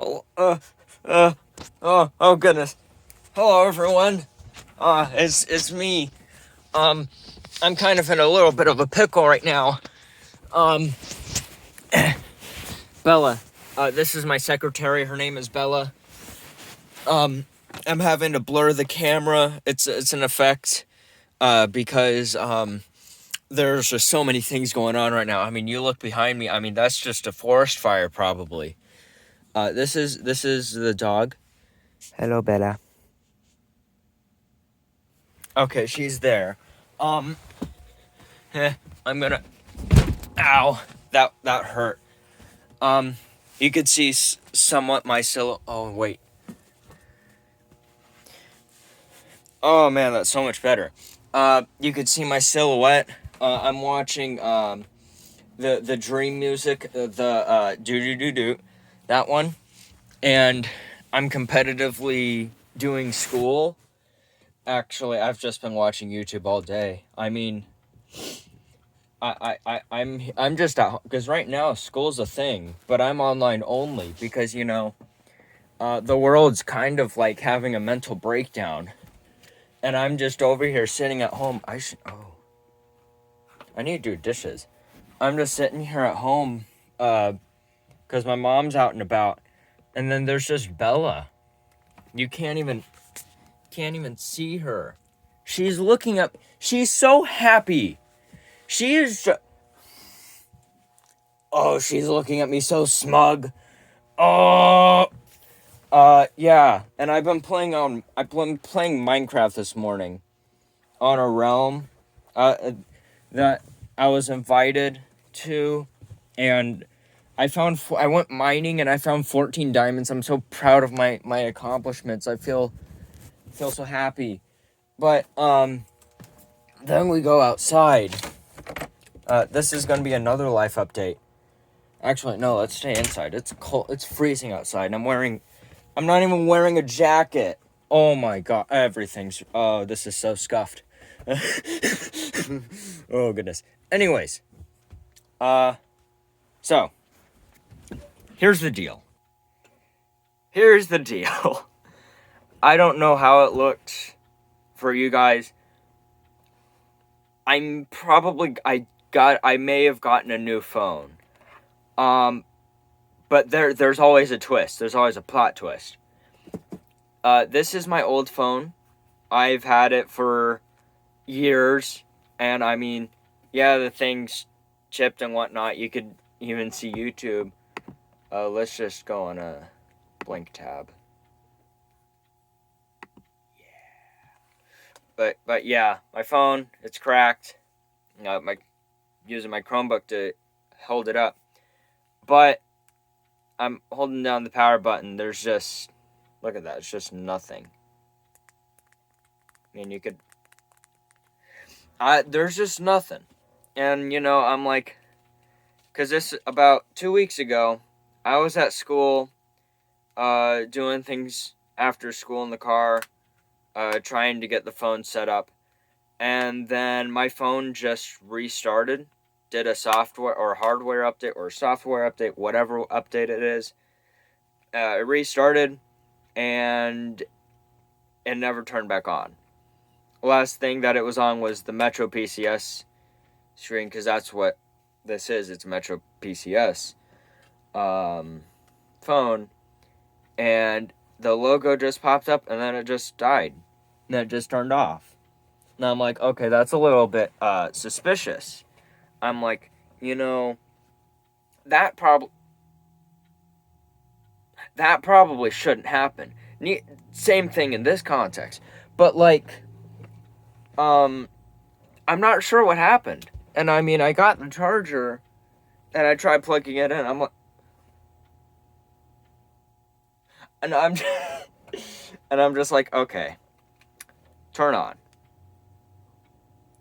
Oh, oh goodness. Hello, everyone. It's me. Um, I'm kind of in a little bit of a pickle right now. Um, Bella. This is my secretary. Her name is Bella. I'm having to blur the camera. It's an effect. Because there's just so many things going on right now. I mean, you look behind me. I mean, that's just a forest fire, probably. This is the dog. Hello, Bella. Okay, she's there. Um, I'm gonna. Ow, that hurt. You could see somewhat my silhouette. Oh wait. Oh man, that's so much better. You could see my silhouette. I'm watching the Dream music, the do do do do, that one, and I'm competitively doing school. Actually, I've just been watching YouTube all day. I mean, I'm just at home because right now school's a thing, but I'm online only because the world's kind of like having a mental breakdown, and I'm just over here sitting at home. I need to do dishes. I'm just sitting here at home, because my mom's out and about, and then there's just Bella. You can't even see her. She's looking up. She's so happy. She is. Oh, she's looking at me so smug. Oh. Yeah, and I've been playing Minecraft this morning on a realm that I was invited to, and I went mining and I found 14 diamonds. I'm so proud of my accomplishments. I feel so happy. But then we go outside. This is going to be another life update. Actually, no, let's stay inside. It's cold. It's freezing outside, and I'm not even wearing a jacket. Oh my god, this is so scuffed. Oh goodness. Anyways, so, here's the deal. I don't know how it looked for you guys. I may have gotten a new phone. But there's always a twist. There's always a plot twist. This is my old phone. I've had it for years, and I mean, yeah, the thing's chipped and whatnot. You could even see YouTube. Let's just go on a blank tab. Yeah. But yeah, my phone, it's cracked. Using my Chromebook to hold it up. But I'm holding down the power button. There's just, look at that. It's just nothing. I mean, there's just nothing. And, I'm like, because this, about 2 weeks ago, I was at school, doing things after school in the car, trying to get the phone set up. And then my phone just restarted, did a software or hardware update or software update, whatever update it is. It restarted, and it never turned back on. Last thing that it was on was the Metro PCS screen, because that's what this is. It's Metro PCS phone, and the logo just popped up, and then it just died, and it just turned off. And I'm like, okay, that's a little bit suspicious. I'm like, that probably shouldn't happen. Same thing in this context, but like, I'm not sure what happened. And I mean, I got the charger, and I tried plugging it in. I'm like, and I'm and I'm just like, okay, turn on.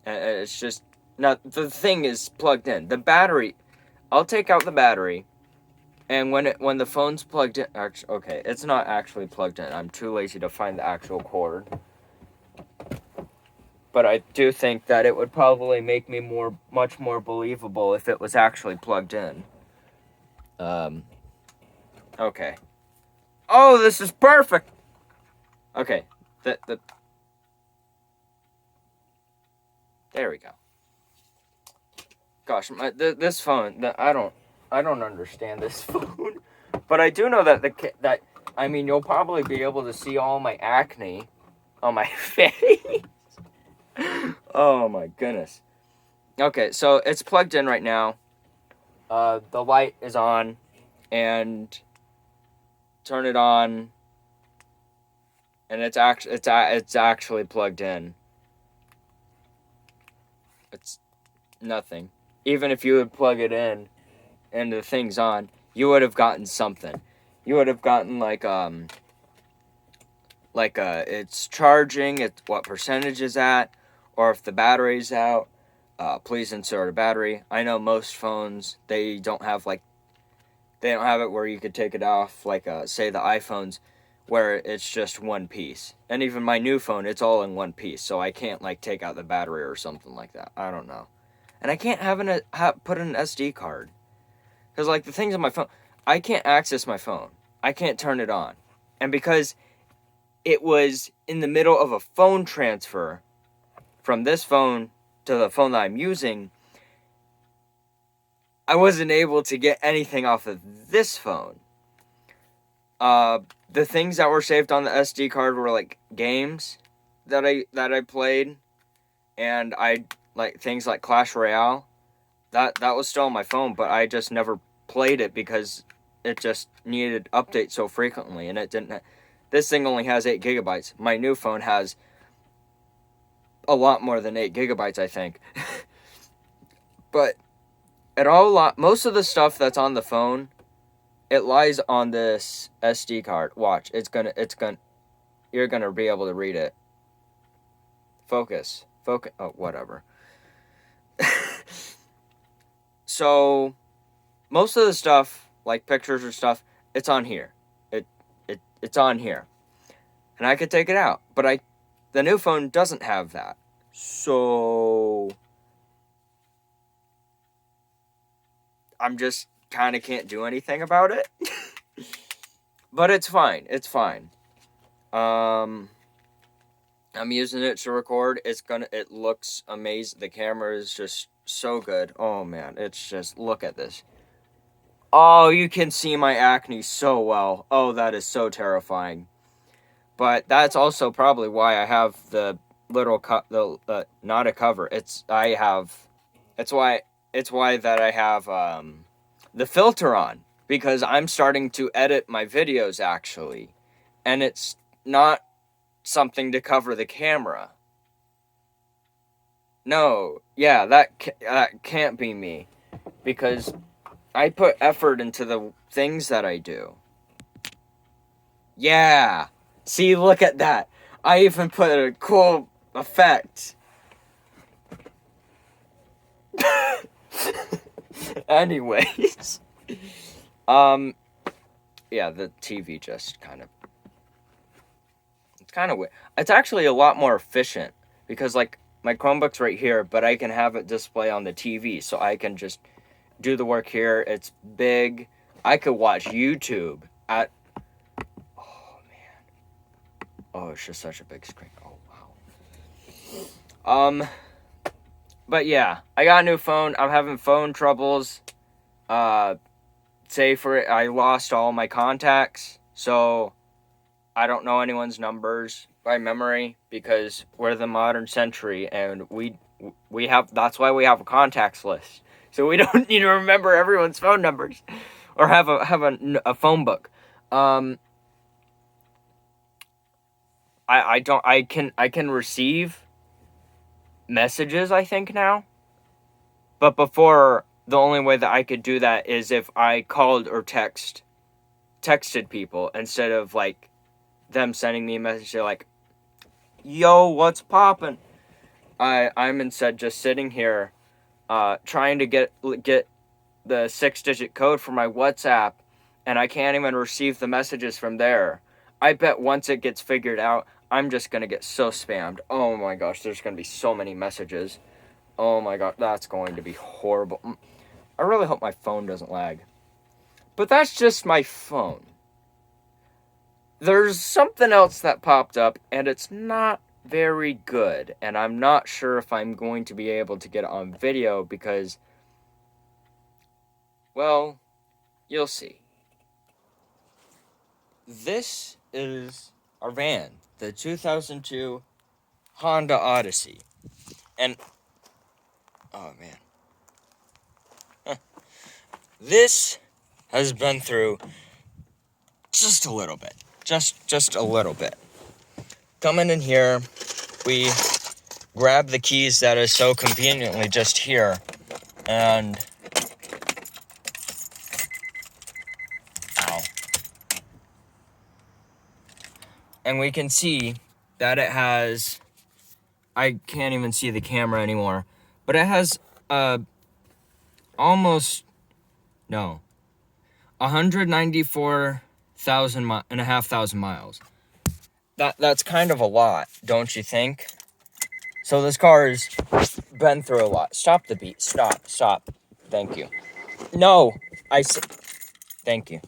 And it's just not, the thing is plugged in. The battery, I'll take out the battery, and when the phone's plugged in, okay, it's not actually plugged in. I'm too lazy to find the actual cord. But I do think that it would probably make me much more believable if it was actually plugged in. Okay. Oh, this is perfect. Okay, there we go. Gosh, this phone, I don't understand this phone, but I do know that I mean, you'll probably be able to see all my acne on my face. Oh my goodness. Okay, so it's plugged in right now. The light is on, and turn it on, and it's actually plugged in. It's nothing. Even if you would plug it in and the thing's on, you would have gotten something. You would have gotten it's charging, it's what percentage is at, or if the battery's out. Please insert a battery. I know most phones, they don't have it where you could take it off, say the iPhones, where it's just one piece. And even my new phone, it's all in one piece, so I can't take out the battery or something like that. I don't know. And I can't put in an SD card. Because the things on my phone, I can't access my phone. I can't turn it on. And because it was in the middle of a phone transfer from this phone to the phone that I'm using, I wasn't able to get anything off of this phone. The things that were saved on the SD card were games that I played, and I things like Clash Royale. That was still on my phone, but I just never played it because it just needed updates so frequently, and it didn't. This thing only has 8 gigabytes. My new phone has a lot more than 8 gigabytes, I think. But most of the stuff that's on the phone, it lies on this SD card. Watch, you're gonna be able to read it. Focus. Oh, whatever. So, most of the stuff, like pictures or stuff, it's on here. It's on here. And I could take it out, but the new phone doesn't have that. So I'm just kind of can't do anything about it. But it's fine. It's fine. I'm using it to record. It looks amazing. The camera is just so good. Oh man, it's just, look at this. Oh, you can see my acne so well. Oh, that is so terrifying. But that's also probably why I have the little not a cover. It's why that I have the filter on, because I'm starting to edit my videos actually, and it's not something to cover the camera. No, yeah, that can't be me, because I put effort into the things that I do. Yeah. See, look at that. I even put a cool effect. Anyways. Yeah, the TV just it's kind of weird. It's actually a lot more efficient, because my Chromebook's right here, but I can have it display on the TV, so I can just do the work here. It's big. I could watch YouTube at... Oh, man. Oh, it's just such a big screen. Oh, wow. But yeah, I got a new phone. I'm having phone troubles. Say for it, I lost all my contacts, so I don't know anyone's numbers by memory, because we're the modern century, and we have, that's why we have a contacts list, so we don't need to remember everyone's phone numbers or have a phone book. I can receive messages, I think, now, but before, the only way that I could do that is if I called or texted people, instead of them sending me a message. They're like, yo, what's poppin'? I'm instead just sitting here trying to get the 6-digit code for my WhatsApp, and I can't even receive the messages from there. I bet once it gets figured out, I'm just gonna get so spammed. Oh my gosh, there's gonna be so many messages. Oh my god, that's going to be horrible. I really hope my phone doesn't lag. But that's just my phone. there's something else that popped up, and it's not very good, and I'm not sure if I'm going to be able to get it on video because, well, you'll see. This is our van, the 2002 Honda Odyssey, and, oh man, this has been through just a little bit, just a little bit. Coming in here, we grab the keys that is so conveniently just here, and ow, and we can see that it has, I can't even see the camera anymore, but it has almost, no, 194,500 miles. That's kind of a lot, don't you think? So this car's been through a lot. Stop the beat. Stop. Thank you. No, thank you.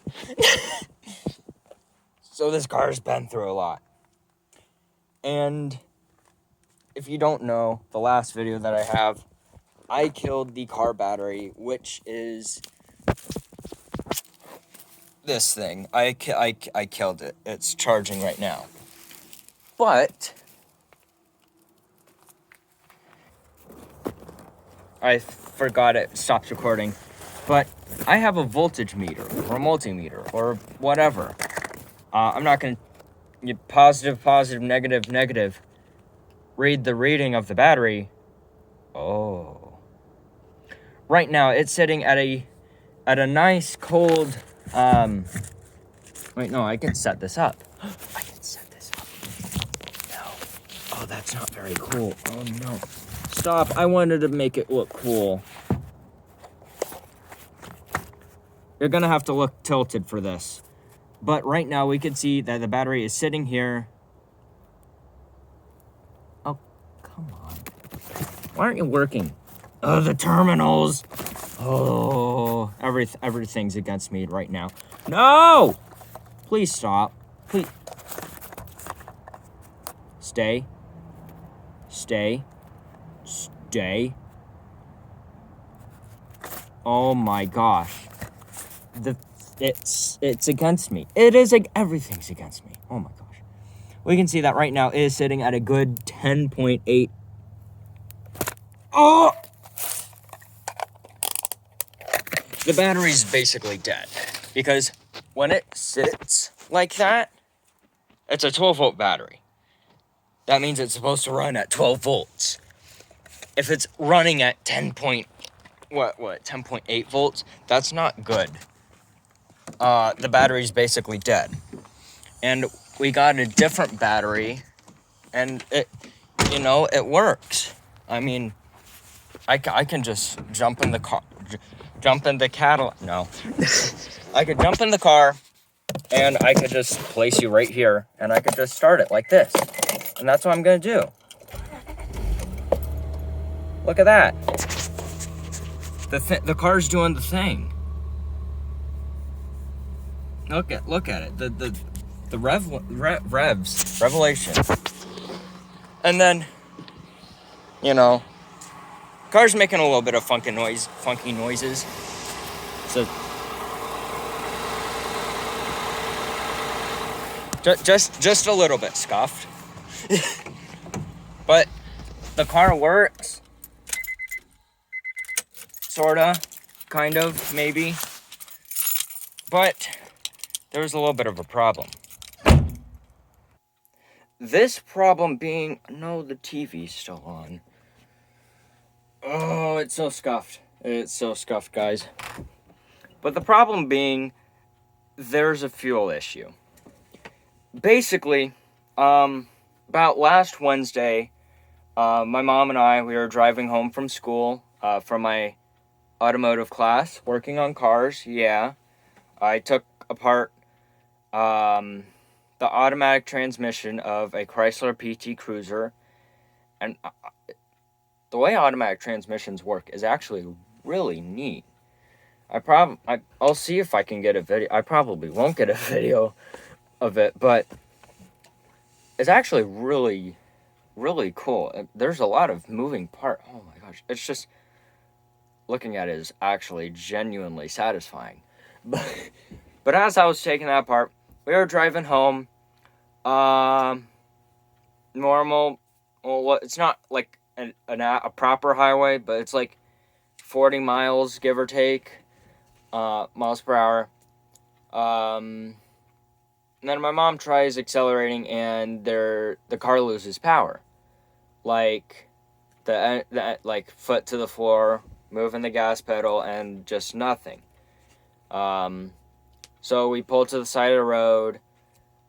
So this car's been through a lot. And if you don't know, the last video that I have, I killed the car battery, which is this thing. I killed it. It's charging right now. But I forgot it stopped recording. But I have a voltage meter or a multimeter or whatever. I'm not going to positive, negative. Read the reading of the battery. Oh. Right now it's sitting at a nice cold wait, no, I can set this up. I can set this up. No. Oh, that's not very cool. Oh no. Stop. I wanted to make it look cool. You're gonna have to look tilted for this. But right now we can see that the battery is sitting here. Oh, come on. Why aren't you working? Oh, the terminals. Oh, everything's against me right now. No! Please stop. Please. Stay. Oh my gosh. It's against me. It is everything's against me. Oh my gosh. We can see that right now it is sitting at a good 10.8. Oh! The battery's basically dead because when it sits like that, it's a 12-volt battery. That means it's supposed to run at 12 volts. If it's running at 10.8 volts, that's not good. The battery's basically dead. And we got a different battery, and it works. I mean, I can just jump in the car, jump in the Cadillac. No, I could jump in the car, and I could just place you right here, and I could just start it like this, and that's what I'm gonna do. Look at that. The car's doing the thing. Look at it. The revelation. And then, car's making a little bit of funky noises. So just a little bit scuffed. But the car works. Sorta, kind of, maybe. But there's a little bit of a problem. This problem being, no, the TV's still on. Oh, it's so scuffed. It's so scuffed, guys. But the problem being, there's a fuel issue. Basically, about last Wednesday, my mom and I, we were driving home from school, from my automotive class, working on cars, yeah. I took apart, the automatic transmission of a Chrysler PT Cruiser, and the way automatic transmissions work is actually really neat. I'll see if I can get a video. I probably won't get a video of it, but it's actually really, really cool. There's a lot of moving part. Oh my gosh. It's just, looking at it is actually genuinely satisfying. But as I was taking that apart, we were driving home. Normal. Well, it's not like a proper highway, but it's like 40 miles, give or take, miles per hour. And then my mom tries accelerating, and the car loses power. Like, the like foot to the floor, moving the gas pedal, and just nothing. So we pull to the side of the road.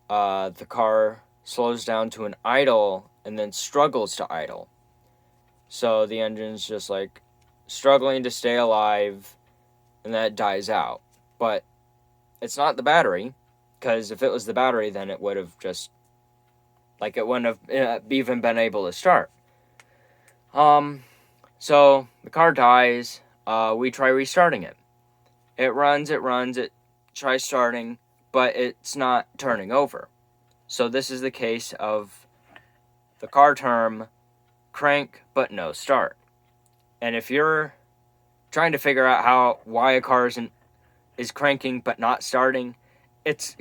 The car slows down to an idle and then struggles to idle. So the engine's just like struggling to stay alive, and that dies out. But it's not the battery, because if it was the battery, then it would have just, like, it wouldn't have even been able to start. So the car dies. We try restarting it. It runs, it tries starting, but it's not turning over. So this is the case of the car term, crank but no start. And if you're trying to figure out why a car is cranking but not starting, it's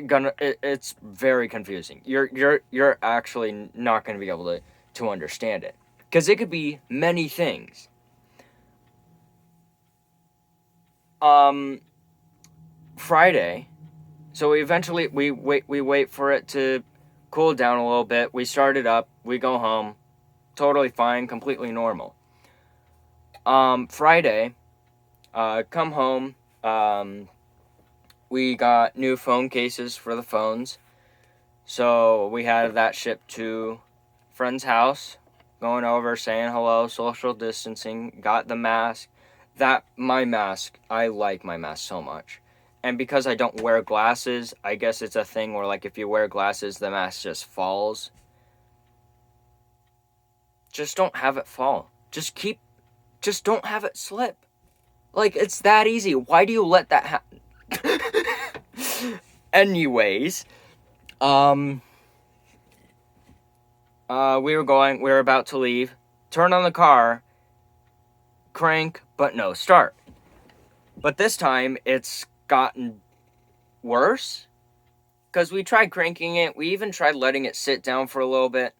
very confusing. You're actually not going to be able to understand it, because it could be many things. Friday, so we wait for it to cool down a little bit. We start it up. We go home, totally fine, completely normal. Friday, come home. We got new phone cases for the phones, so we had that shipped to a friend's house. Going over, saying hello, social distancing. Got the mask. My mask, I like my mask so much. And because I don't wear glasses, I guess it's a thing where, like, if you wear glasses, the mask just falls. Just don't have it fall. Just don't have it slip. Like, it's that easy. Why do you let that happen? Anyways, we were about to leave, turn on the car, crank, but no start. But this time, it's gotten worse, because we tried cranking it. We even tried letting it sit down for a little bit.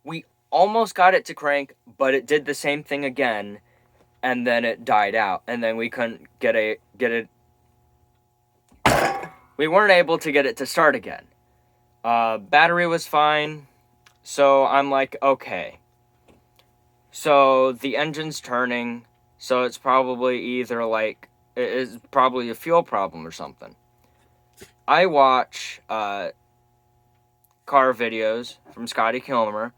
We almost got it to crank, but it did the same thing again, and then it died out, and then we couldn't get it. We weren't able to get it to start again. Battery was fine, so I'm like, okay. So the engine's turning, so it's probably either like, it's probably a fuel problem or something. I watch car videos from Scotty Kilmer.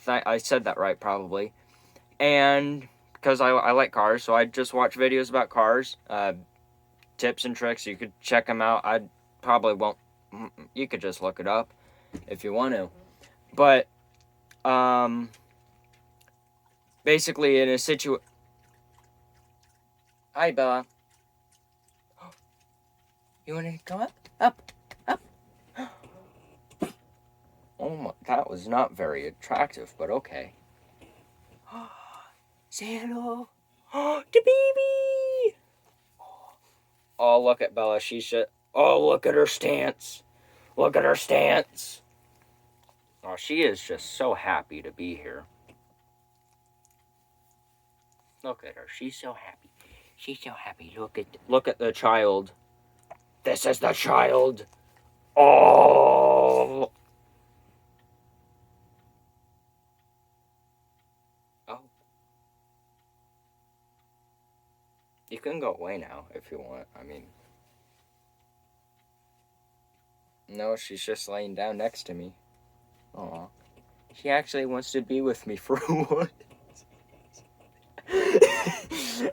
I said that right, probably. And because I like cars, so I just watch videos about cars, tips and tricks. You could check them out. I probably won't. You could just look it up if you want to. But basically, in a situation. Hi, Bella. You want to come up? Up. Oh my, that was not very attractive, but okay. Say hello. Oh, the baby. Oh, look at Bella. Look at her stance. Look at her stance. Oh, she is just so happy to be here. Look at her. She's so happy. She's so happy. Look at the child. This is the child. Oh. Oh. You can go away now if you want. I mean. No, she's just laying down next to me. Aw. She actually wants to be with me for once.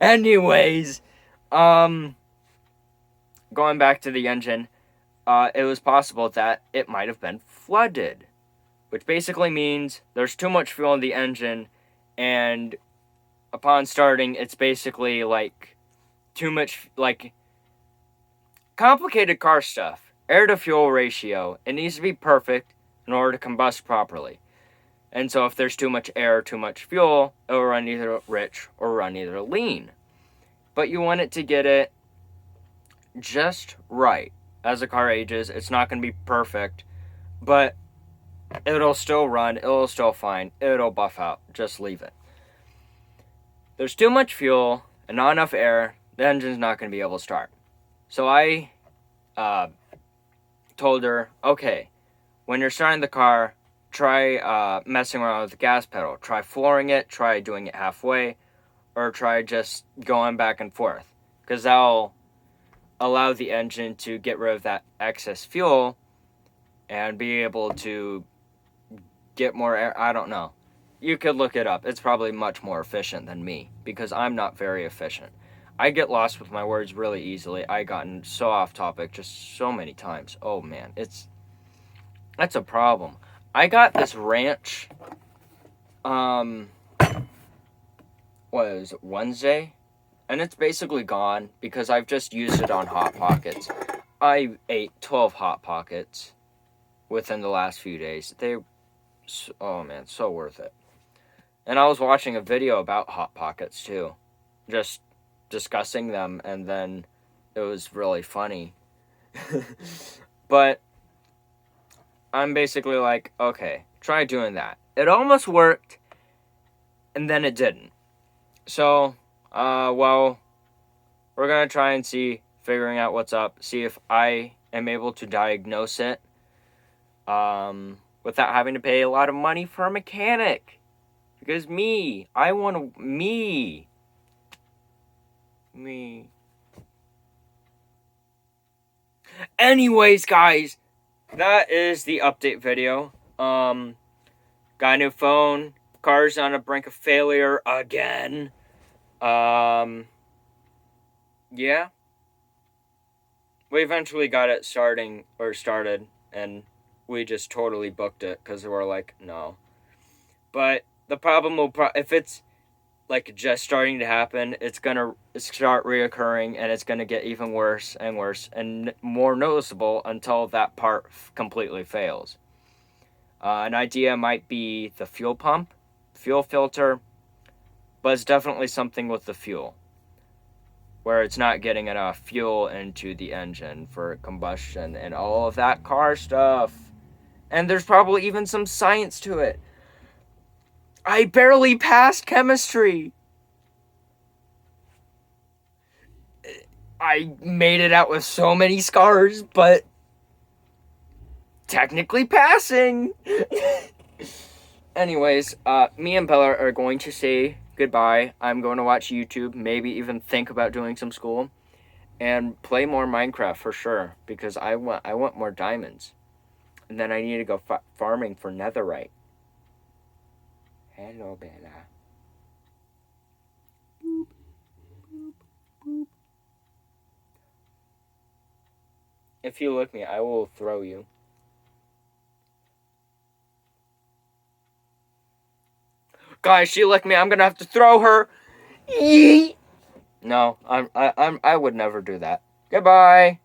Anyways, going back to the engine, it was possible that it might have been flooded, which basically means there's too much fuel in the engine, and upon starting, it's basically like too much, like, complicated car stuff. air to fuel ratio, it needs to be perfect in order to combust properly. And so if there's too much air, too much fuel, it will run either rich or run either lean. But you want it to get it just right. As the car ages, it's not going to be perfect, but it'll still run, it'll still fine, it'll buff out. Just leave it. There's too much fuel and not enough air, the engine's not going to be able to start. So I told her, okay, when you're starting the car, try messing around with the gas pedal. Try flooring it, try doing it halfway, or try just going back and forth. Because that'll allow the engine to get rid of that excess fuel and be able to get more air. I don't know. You could look it up. It's probably much more efficient than me because I'm not very efficient. I get lost with my words really easily. I gotten so off topic just so many times. Oh man, that's a problem. I got this ranch what is it, Wednesday? And it's basically gone because I've just used it on Hot Pockets. I ate 12 Hot Pockets within the last few days. Oh man, so worth it. And I was watching a video about Hot Pockets too. Just discussing them, and then it was really funny. But I'm basically like, okay, try doing that. It almost worked, and then it didn't. So, well, we're going to try and figuring out what's up, see if I am able to diagnose it, without having to pay a lot of money for a mechanic. Because I want to, me. Anyways, guys, that is the update video. Got a new phone. Car's on the brink of failure again. Yeah. We eventually got it started, and we just totally booked it because we're like, no. But the problem will if it's like just starting to happen, it's gonna start reoccurring, and it's gonna get even worse and worse and more noticeable until that part completely fails. An idea might be the fuel pump, fuel filter, but it's definitely something with the fuel, where it's not getting enough fuel into the engine for combustion and all of that car stuff. And there's probably even some science to it. I barely passed chemistry. I made it out with so many scars, but technically passing. Anyways, me and Bella are going to say goodbye. I'm going to watch YouTube, maybe even think about doing some school, and play more Minecraft for sure, because I want more diamonds. And then I need to go farming for netherite. Hello, Bella. Boop, boop, boop. If you lick me, I will throw you. Guys, she licked me. I'm gonna have to throw her. Yeet. No, I would never do that. Goodbye.